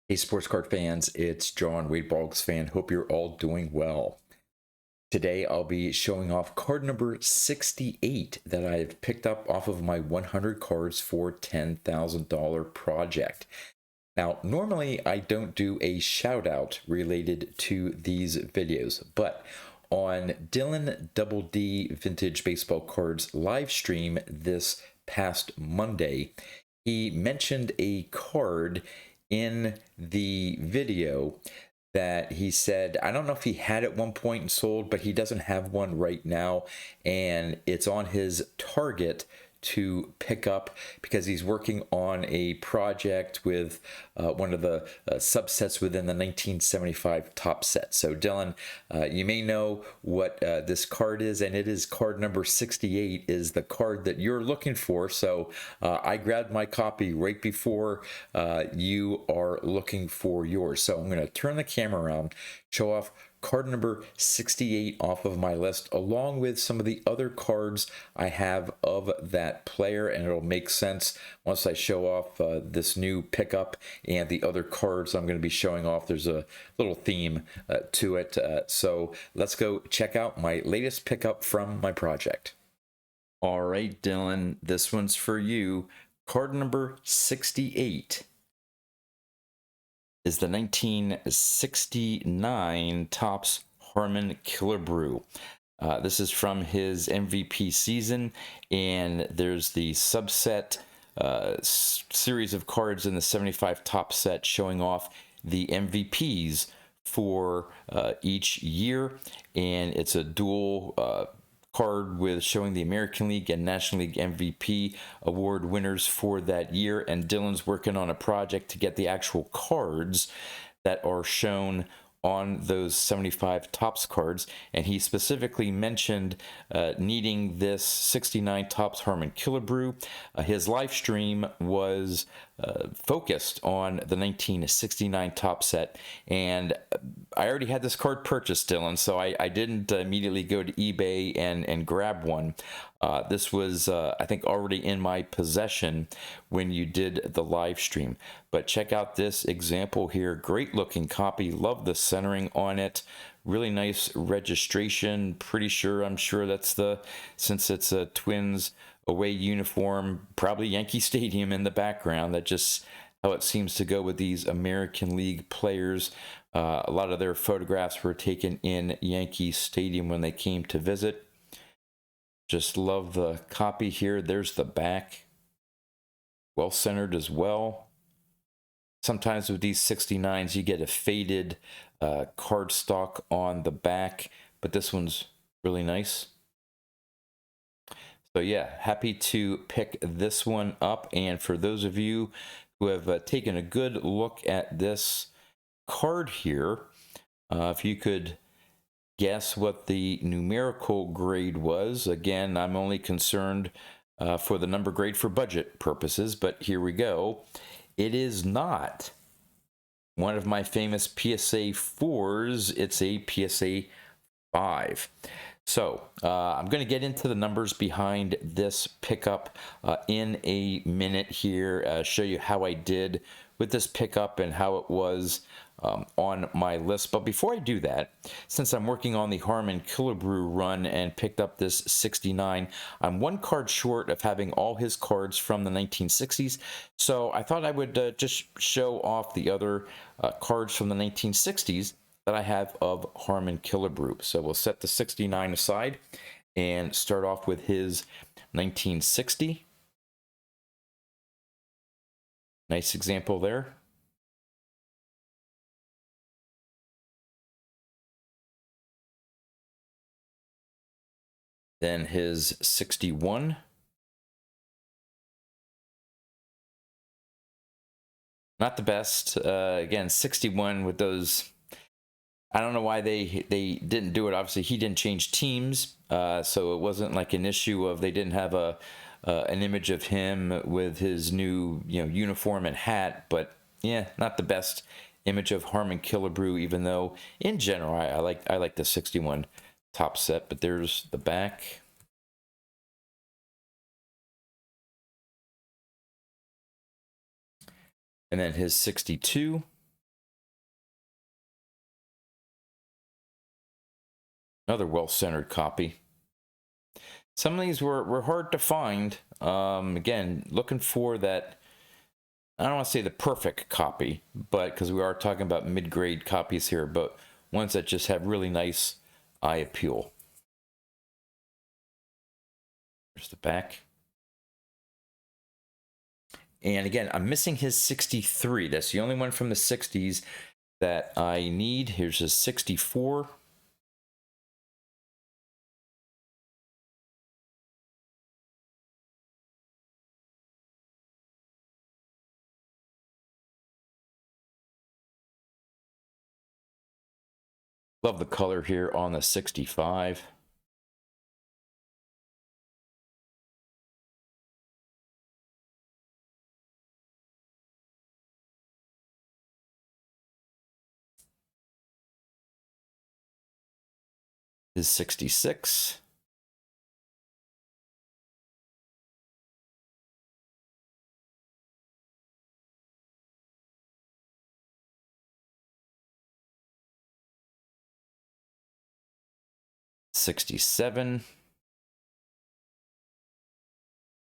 Hey, sports card fans, it's John, Boggs fan. Hope you're all doing well. Today, I'll be showing off card number 68 that I've picked up off of my 100 cards for $10,000 project. Now, normally I don't do a shout out related to these videos, but on Dylan Double D Vintage Baseball Cards live stream this past Monday, he mentioned a card in the video that he said, I don't know if he had at one point and sold, but he doesn't have one right now, and it's on his target to pick up because he's working on a project with one of the subsets within the 1975 top set. So Dylan, you may know what this card is, and it is card number 68 is the card that you're looking for. So I grabbed my copy right before you are looking for yours. So I'm going to turn the camera around, show off card number 68 off of my list, along with some of the other cards I have of that player, and it'll make sense once I show off this new pickup and the other cards I'm going to be showing off. There's a little theme to it, so let's go check out my latest pickup from my project. All right, Dylan, this one's for you. Card number 68 is the 1969 Topps Harmon Killebrew. This is from his MVP season, and there's the subset series of cards in the 75 top set showing off the MVPs for each year, and it's a dual card with showing the American League and National League MVP award winners for that year. And Dylan's working on a project to get the actual cards that are shown on those 75 Topps cards, and he specifically mentioned needing this 69 Topps Harmon Killebrew. His live stream was focused on the 1969 top set, and I already had this card purchased, Dylan, so I didn't immediately go to eBay and grab one. This was, I think, already in my possession when you did the live stream. But check out this example here. Great looking copy. Love the centering on it. Really nice registration. Pretty sure, I'm sure that's since it's a Twins away uniform, probably Yankee Stadium in the background. That just how it seems to go with these American League players. A lot of their photographs were taken in Yankee Stadium when they came to visit. Just love the copy here. There's the back. Well centered as well. Sometimes with these 69s, you get a faded cardstock on the back, but this one's really nice. So yeah, happy to pick this one up. And for those of you who have taken a good look at this card here, if you could guess what the numerical grade was. Again, I'm only concerned for the number grade for budget purposes, but here we go. It is not one of my famous PSA 4s. It's a PSA 5. So I'm going to get into the numbers behind this pickup in a minute here, show you how I did with this pickup and how it was on my list. But before I do that, since I'm working on the Harmon Killebrew run and picked up this 69, I'm one card short of having all his cards from the 1960s. So I thought I would just show off the other cards from the 1960s that I have of Harmon Killebrew. So we'll set the 69 aside and start off with his 1960. Nice example there. Then his 61. Not the best. Again, 61 with those. I don't know why they didn't do it. Obviously, he didn't change teams, so it wasn't like an issue of they didn't have an image of him with his new uniform and hat. But yeah, not the best image of Harmon Killebrew. Even though in general I like the 61 top set. But there's the back. And then his 62. Another well-centered copy. Some of these were hard to find. Again, looking for that, I don't want to say the perfect copy, but because we are talking about mid-grade copies here, but ones that just have really nice eye appeal. There's the back. And again, I'm missing his 63. That's the only one from the 60s that I need. Here's his 64. Love the color here on the 65. His 66. '67.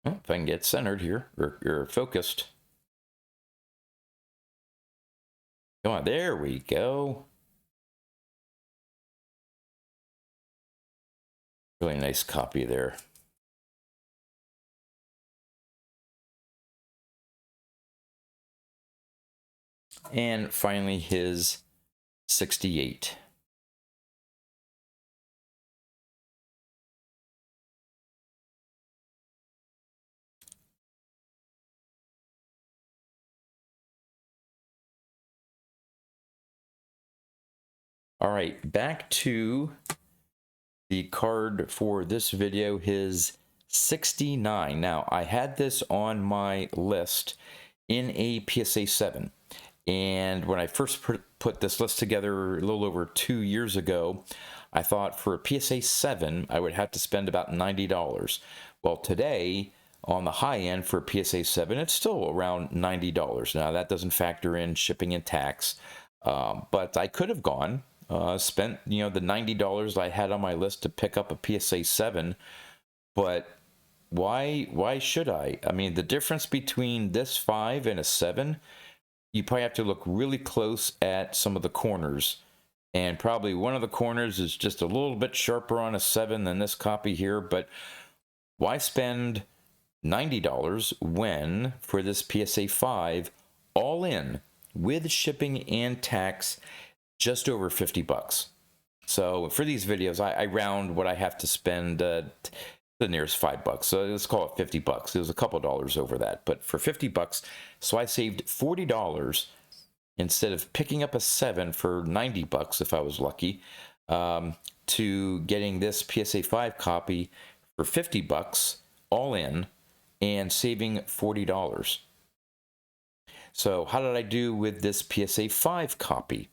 Well, if I can get centered here, or focused. Come on, there we go. Really nice copy there. And finally, his 68. All right, back to the card for this video, his 69. Now, I had this on my list in a PSA 7. And when I first put this list together a little over 2 years ago, I thought for a PSA 7, I would have to spend about $90. Well, today, on the high end for a PSA 7, it's still around $90. Now, that doesn't factor in shipping and tax, but I could have gone, spent, the $90 I had on my list to pick up a PSA 7, but why should I? I mean, the difference between this 5 and a 7, you probably have to look really close at some of the corners. And probably one of the corners is just a little bit sharper on a 7 than this copy here. But why spend $90 when for this PSA 5, all in, with shipping and tax, just over 50 bucks? So for these videos, I round what I have to spend the nearest $5. So let's call it 50 bucks. It was a couple dollars over that, but for 50 bucks, so I saved $40 instead of picking up a 7 for 90 bucks if I was lucky, to getting this PSA 5 copy for 50 bucks all in and saving $40. So how did I do with this PSA 5 copy?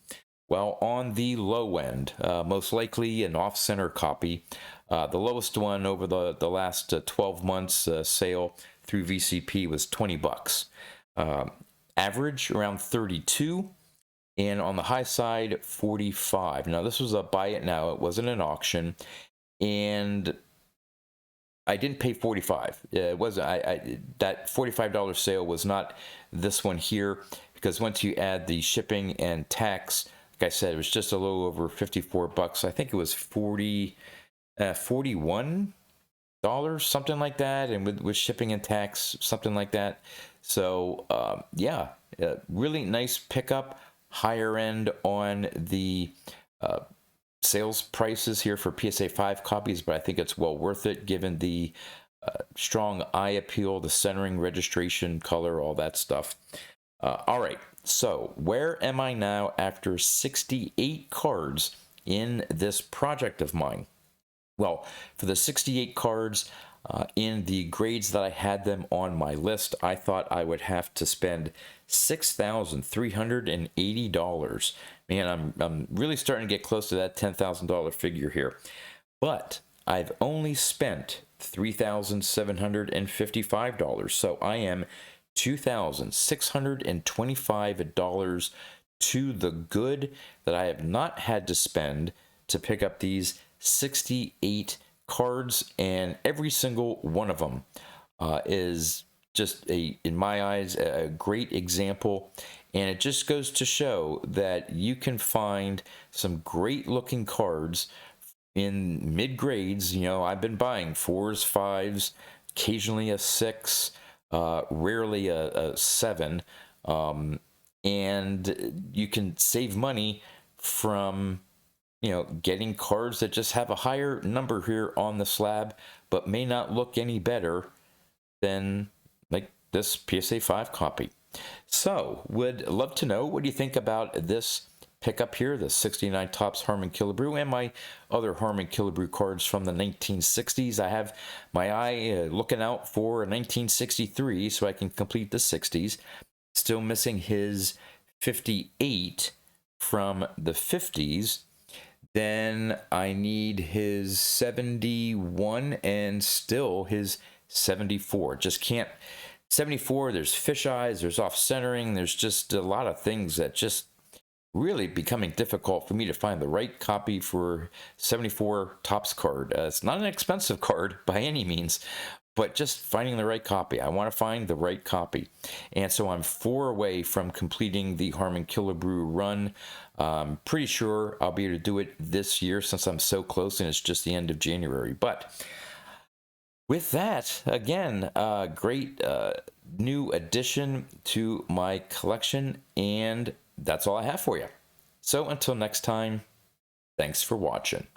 Well, on the low end, most likely an off-center copy. The lowest one over the last 12 months sale through VCP was 20 bucks. Average around 32, and on the high side 45. Now this was a buy it now, it wasn't an auction, and I didn't pay 45. It wasn't that $45 sale was not this one here, because once you add the shipping and tax, like I said, it was just a little over 54 bucks. I think it was 41 dollars, something like that, and with shipping and tax, something like that. So yeah, really nice pickup, higher end on the sales prices here for PSA 5 copies, but I think it's well worth it given the strong eye appeal, the centering, registration, color, all that stuff. All right, so where am I now after 68 cards in this project of mine? Well, for the 68 cards in the grades that I had them on my list, I thought I would have to spend $6,380. Man, I'm really starting to get close to that $10,000 figure here. But I've only spent $3,755. So I am $2,625 to the good that I have not had to spend to pick up these 68 cards, and every single one of them is just in my eyes, a great example. And it just goes to show that you can find some great looking cards in mid grades. You know, I've been buying 4s, 5s, occasionally a 6, rarely a 7. And you can save money from, you know, getting cards that just have a higher number here on the slab, but may not look any better than like this PSA 5 copy. So, would love to know, what do you think about this pickup here, the 69 Topps Harmon Killebrew, and my other Harmon Killebrew cards from the 1960s. I have my eye looking out for a 1963 so I can complete the 60s. Still missing his 58 from the 50s. Then I need his 71 and still his 74. Just can't. 74, there's fisheyes, there's off centering, there's just a lot of things that just really becoming difficult for me to find the right copy for 74 Topps card. It's not an expensive card by any means, but just finding the right copy. I want to find the right copy. And so I'm 4 away from completing the Harmon Killebrew run. Pretty sure I'll be able to do it this year since I'm so close and it's just the end of January. But with that, again, great new addition to my collection, and that's all I have for you. So until next time, thanks for watching.